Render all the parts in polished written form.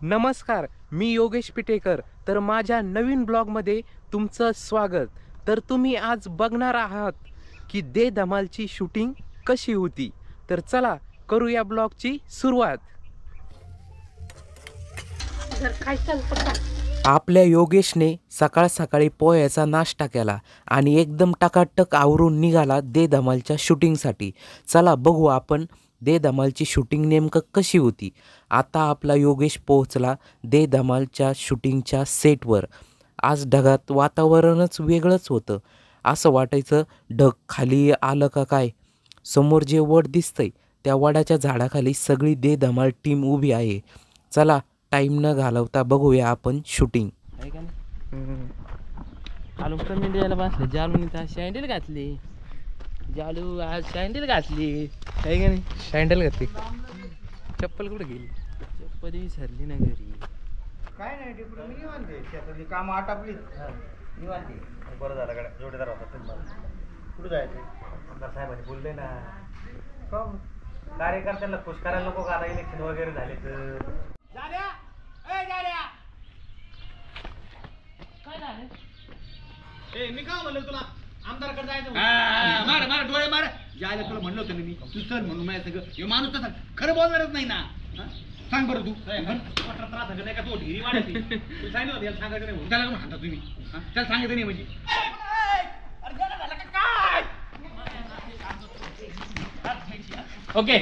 नमस्कार, मी योगेश पिटेकर. तर माझ्या नवीन ब्लॉगमध्ये तुमचं स्वागत. तर तुम्ही आज बघणार आहात की दे धमालची शूटिंग कशी होती. तर चला करूया ब्लॉगची सुरुवात. आपल्या योगेशने सकाळ सकाळी पोह्याचा नाश्ता केला आणि एकदम टकाटक आवरून निघाला दे धमालच्या शूटिंगसाठी. चला बघू आपण दे धमालची शूटिंग नेमकं कशी होती. आता आपला योगेश पोहोचला दे धमालच्या शूटिंगच्या सेटवर. आज ढगात वातावरणच वेगळंच होतं. असं वाटायचं ढग खाली आलं का काय. समोर जे वड दिसतंय त्या वडाच्या झाडाखाली सगळी दे धमाल टीम उभी आहे. चला टाईम न घालवता बघूया आपण शूटिंग. आलू कमी द्यायला बसले. जालून शँडल घातली. जालू आज शँडल घातली काही का नाही. शँडल घातली, चप्पल कुठे गेली. चप्पल विसरली ना घरी. काय नाही डिप्लोमा निवांते शेतातली कामं आटापली निवांते. बरं झालं गड्या जोडीदार होता तुम्हाला. कुठं जायचं आमदार साहेबांनी बोलले ना का कार्यकर्त्यांना खुश करायला नको का आता इलेक्शन वगैरे झाले तर. मी का म्हणलं तुला आमदारकडे जायचं मार मार डोळे मार. जायला तुला म्हणलं होतं मी तू चल म्हणून माझ्या सगळं हे माणूस तसा खरं बोलणारच नाही ना. सांग बरं तू त्रास नाही का तो ढिरी वाढत तू सांगितलं होतं याला सांगायचं नाही त्याला म्हणता तुम्ही त्याला सांगायचं नाही म्हणजे ओके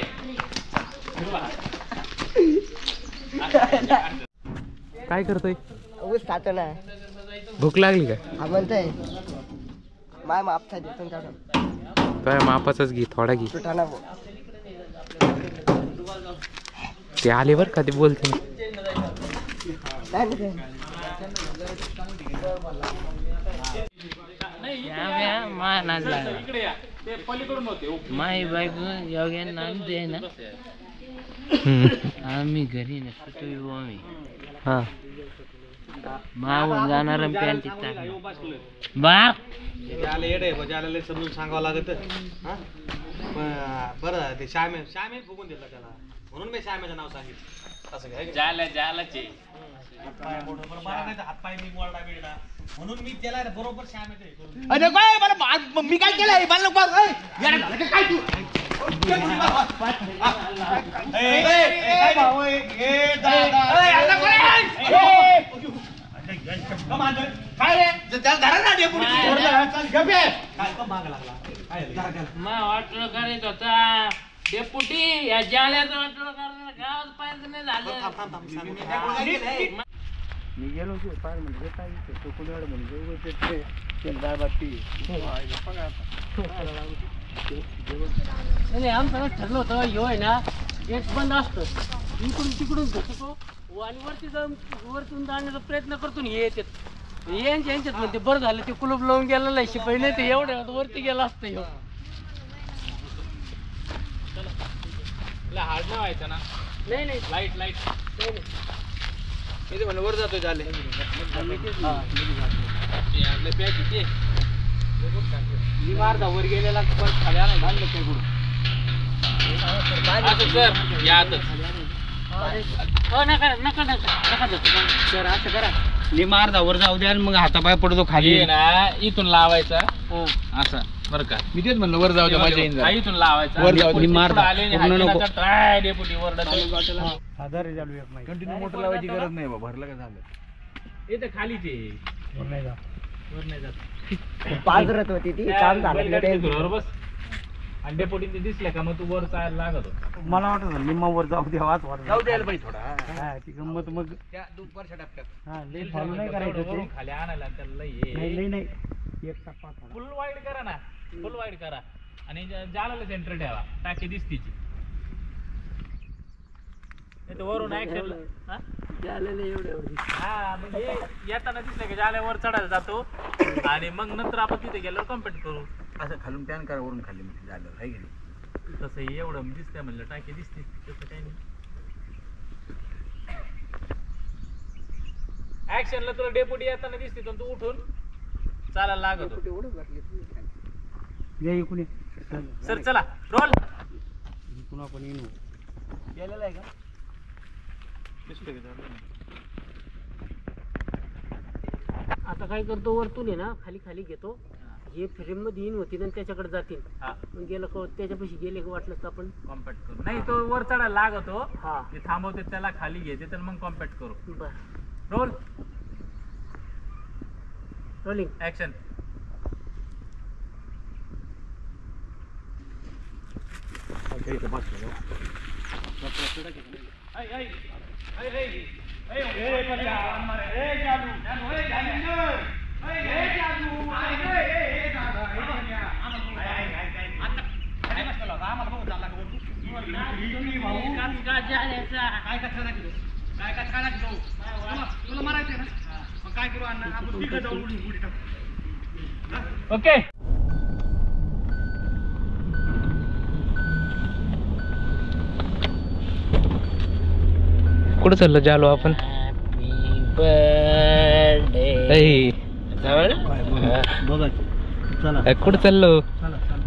काय करतोय. ऊस खातो ना. भूक लागली का. हा म्हणतोय माय मापचा देतो काढून काय मापाचाच घे, थोडा घे. सुटाना ते आले बर का ते बोलते. माई बायको योग्य नाम दे ना. आम्ही घरी नसतो येऊ आम्ही. हा मावून जाणार पॅन्ट बा जायला समजून सांगावं लागत. बरं ते श्यामे फुगून दिलं त्याला म्हणून मी श्यामेचं नाव सांगितलं. असं काय जालाचे हातपाय मी मोडा बिडा म्हणून मी त्याला बरोबर श्यामेचं. अरे काय मला मी काय केलंय मला काय तू वाटलं करायच होता डेपुटी या जाल्याचं वाटलं करायला गावात पाहिजे नाही झालं. मी गेलो पाय म्हणजे काय म्हणजे आमचं ठरलं होतं ह्यो आहे ना एक बंद असतं इकडून तिकडून घेतो आणि वरती जाऊन वरतून जाण्याचा प्रयत्न करतो हे येतात यांच्यात म्हणते बरं झालं ते कुलूप लावून गेलेलं आहे शिपाई नाही ते एवढ्या वरती गेला असतं ह्यो. हार्ड नाही व्हायचं ना. नाही नाही लाईट नाही नाही इथे म्हणलं वर जातो झाले मी मारदा वर गेलेला पण खाली आला बांधलं काय गुरु नका नका नका नका सर असं करा मारदा वर जाऊ द्या मग हातापाय पडतो खाली ना. इथून लावायचा असं बरं का. मी तेच म्हणलं वर जाऊ द्या माझ्या इथून लावायचा वर जाऊ दे. कंटिन्यू मोटर लावायची गरज नाही बाबा. भरलं का झालं इथं खालीच आहे. वर नाही जात. पाजरत होती ती काम झालं बस अंडे पोटी ते दिसले का मग तू वर चालायला लागत. मला वाटत निम्मा वर जाऊ द्यावाच जाऊ द्यायला पाहिजे थोडा. ती गंमत मग त्या दुपारच्या टप्प्यात हा लई फॉलो नाही करायचं ते. खाली आणायला त्याला नाही नाही एक टप्पा थोडा. फुल वाईड करा ना. फुल वाईड करा आणि जालाला सेंटर ठेवा. टाकी दिसतीची वरून ऍक्शन हा म्हणजे येताना दिसलं की जाल्यावर चढायला जातो आणि मग नंतर आपण तिथे गेल्यावर कम्प्लीट करू. असं खालून पॅन करा वरून खाली म्हणजे झालं आहे की नाही. तसं एवढं दिसतंय म्हणलं टाकी दिसते तसं काही नाही. ऍक्शनला तुला डेपुटी येताना दिसते तर तू उठून चालायला लागत. सर चला रोल. पुन्हा पण येऊ गेलेला आहे का आता काय करतो, वरतून आहे ना खाली खाली घेतो, हे फ्रेम मध्ये येईन होती आणि त्याच्याकडे जातील. मग गेलं का त्याच्यापाशी गेले का वाटलं तर आपण कॉम्पॅक्ट करू. नाही तो वर चढायला लागतो, हा ते थांबवते त्याला खाली घेते तर मग कॉम्पॅक्ट करू. बर. Role rolling. ऍक्शन. तुला मारायचंय ना, मग काय करू अण्णा, आपण तिघं जाऊन उडी टाकू. ओके. कुठं चाललो जालो आपण? कुठं चाललो?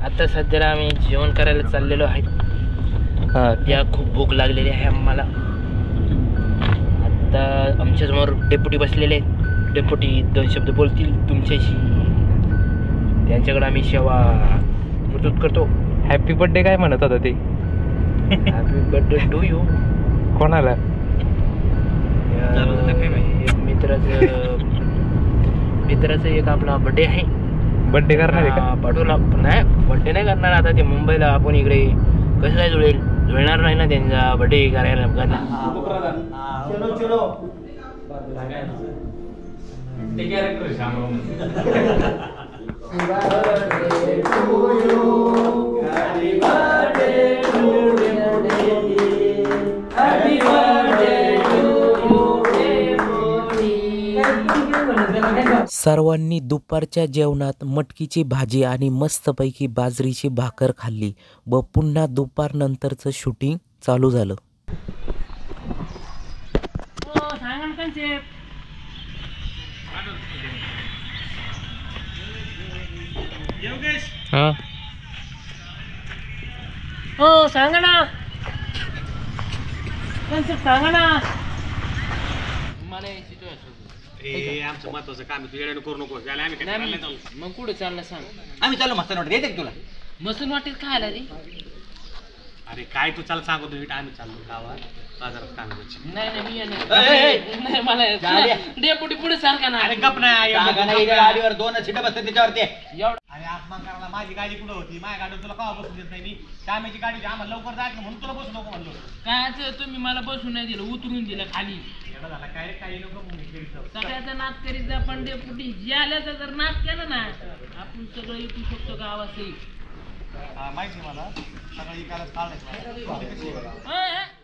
आता सध्याला आम्ही जेवण करायला चाललेलो आहे. त्या खूप भूक लागलेली आहे आम्हाला. आता आमच्या समोर डेप्युटी बसलेले. डेप्युटी 2 शब्द बोलतील तुमच्याशी. त्यांच्याकडे आम्ही सेवा प्रस्तुत करतो. हॅपी बर्थडे काय म्हणत होता ते? Happy birthday to you. कोणाला? एक मित्राचं एक आपला बर्थडे आहे. बर्थडे करणार आहे का? पाठवला नाही, बर्थडे नाही करणार. आता ते मुंबईला, आपण इकडे कसं काय जुळणार नाही ना त्यांचा बर्थडे करायला. सर्वांनी दुपारच्या जेवणात मटकीची भाजी आणि मस्तपैकी बाजरीची भाकर खाल्ली व पुन्हा दुपारनंतरचं शूटिंग चालू झालं. हा हो सांगा ना, सांगा ना. आमचं महत्वाचं काम आहे, तू येणं करू नको. याला आम्ही काय करायला चाललो. मग कुठं चाललं सांग. आम्ही चाललो मस्त वाटत येते तुला. मसून वाटेल काय आला रे? अरे काय तू चाल सांगतो, आम्ही चाललो गावात बाजारात काम करायचं. नाही मी नाही, मला डेपुटी पुढे सारखा ना. अरे गप नाही, गाडीवर 2 सीट बसते त्याच्यावरती. अरे अपमान करायला माझी गाडी कुठं होती? माझ्या गाडीवर तुला का बसू देत नाही मी? कामाची गाडी आम्हाला लवकर जायचं म्हणून तुला बसू नको म्हणलो. काय तुम्ही मला बसून नाही दिलं, उतरून दिलं खाली. एवढं झाला काय रे, काही नको सगळ्याचा नाद करीत जा, पण डेपुटी जे आल्याचा जर नाद केला ना, आपण सगळं येऊ शकतो गावासही. माहिती मला सगळं इकायलाच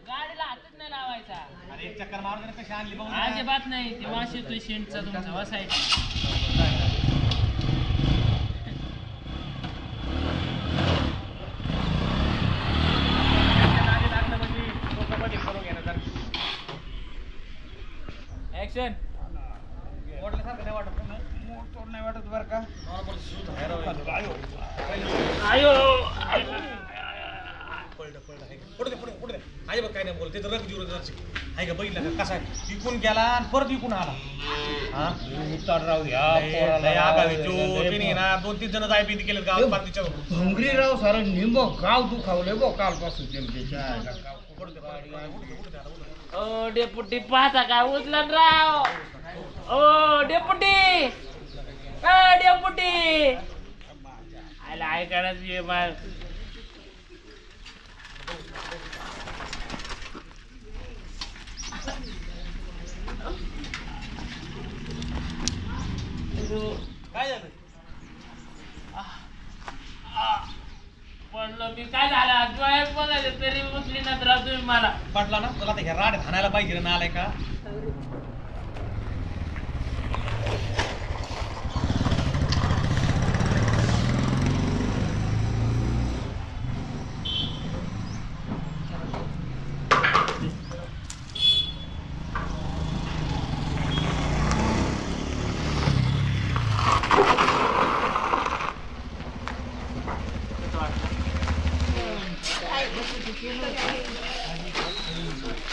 गाडीला हातच नाही लावायचा. अरे एक चक्कर मारून कशी आणली बघ. अजिबात नाही, ते वास येतोय शेंटचा तुमचा वासायचा. ऍक्शन. ओढल्यासारखं नाही वाटत, मोठं नाही वाटत बरं का. पुढे आहे बघ, काय नाही बोल. त्याचं रग जीव आहे का, बघितलं का कसा विकून गेला आणि परत विकून आला. हा राहू द्या ना, 2-3 जण जाय पिंती केले गावात बाकीच्या भंगरीराव सारं निंब गाव दुखावले बो कालपासून जनतेच्या. ओ डेपुटी पाहता का उचलन राव. ओ डेपुटी, डेपुटी आला ऐकायलाच ये बाय. काय झालं? म्हणलं मी काय झालं, डोळ्यात बघायचं तरी उचली ना तर तुम्ही मला. पाटला ना तुला आता ह्या राड हाणायला पाहिजे ना, आलाय का?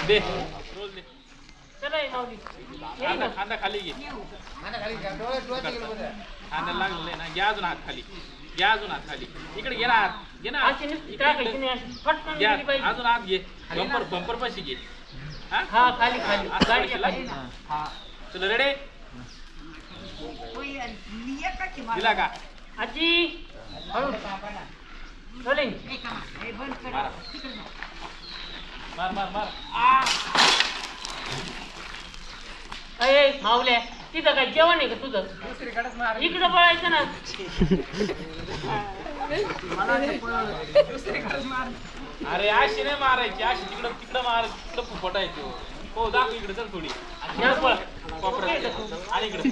दे रोल दे. आहे माऊली ये ना. खांदा खाली घे. खांदा लागलेलं ना. घ्या अजून हात खाली. घ्या अजून हात खाली. इकडे घे ना हात. घे ना हात. अशी नुसती टाकायची नाही, अशी फटकन घ्या गेली पाहिजे. अजून हात घे. बंपर पाशी घे. हा खाली खाली गाडीच्या खाली. तुला रेडे दिला का? आजी हळू रोलिंग. मार मार मार. अय माऊल्या तिथं काय जेवण आहे का तुझं? इकडं पळायचं ना. अरे अशी नाही मारायची. अशी तिकडं मार. तिकडं फुफटायचो. हो दाखव इकडे चल थोडी. या पळ. आणि इकडे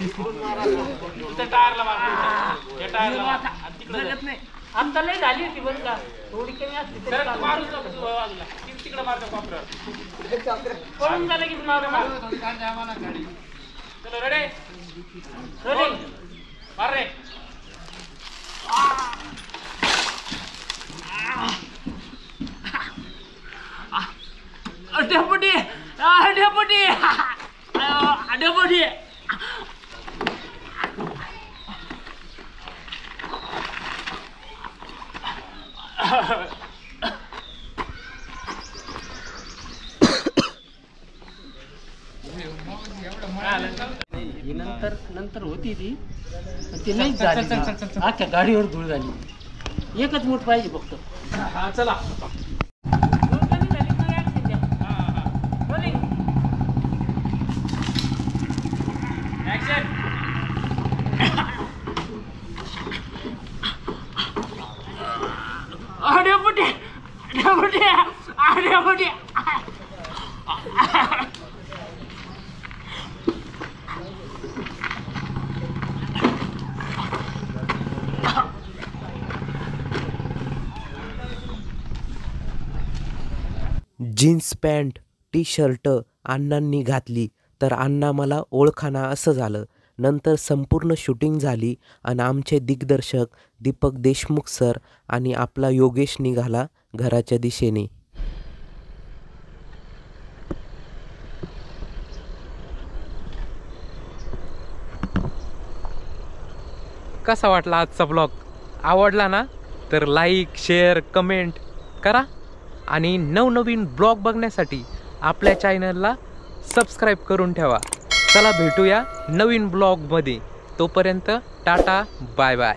तिथं टायरला मार. या टायरला मार. आणि तिकडे आमचा लय झाली होती बरं का, थोडी कमी असते तरी जरा चालेल. मारून नको तू बाजूला. तिकडे मारतो कॉपऱ्यावर. पळून झालं की मारू ना. चलो रेडे रोलिंग. मार रे. Deputy deputy deputy. ही नंतर होती ती, पण ती नाही झाली. अख्ख्या गाडीवर धूळ झाली. एकच मूठ पाहिजे फक्त. हा चला. धूळ कमी झाली मग action द्या. Rolling. Action. Deputy deputy deputy. Jeans pant T shirt अण्णांनी घातली तर अण्णा मला ओळखाना असं झालं. नंतर संपूर्ण शूटिंग झाली आणि आमचे दिग्दर्शक दीपक देशमुख सर आणि आपला योगेश निघाला घराच्या दिशेने. कसा वाटला आजचा ब्लॉग? आवडला ना? तर लाईक शेअर कमेंट करा आणि नवनवीन ब्लॉग बघण्यासाठी आपल्या चॅनलला सबस्क्राईब करून ठेवा. चला भेटूया नवीन ब्लॉगमध्ये. तोपर्यंत टाटा बाय बाय.